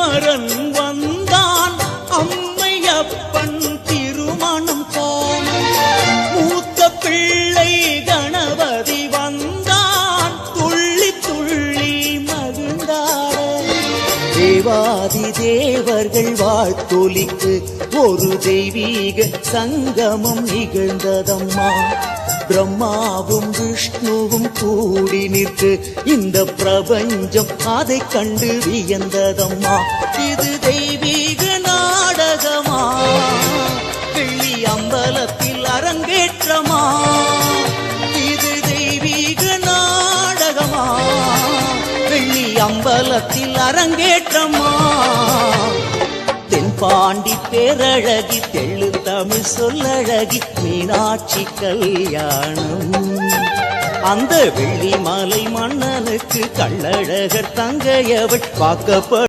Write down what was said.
குமரன் வந்தான் அம்மையப்பன் திருமணம் போனான். மூத்த பிள்ளை கணபதி வந்தான் துள்ளி துள்ளி மகிழ்ந்தாட. தேவாதி தேவர்கள் வாழ்த்தொலிக்கு ஒரு தெய்வீக சங்கமம் நிகழ்ந்ததம்மா. பிரம்மாவும் விஷ்ணுவும் கூடி நிற்கு இந்த பிரபஞ்சம் அதை கண்டு வியந்ததம்மா. இது தெய்வீக நாடகமா, வெள்ளி அம்பலத்தில் அரங்கேற்றமா. இது தெய்வீக நாடகமா, வெள்ளி அம்பலத்தில் அரங்கேற்றமா. தென்பாண்டி பேரழகி தெள்ளு தமிழ் சொல்லழகி மீனாட்சி கல்யாணம். அந்த வெள்ளிமலை மன்னனுக்கு கள்ளழகர் தங்கையவள் வாக்கப்படும்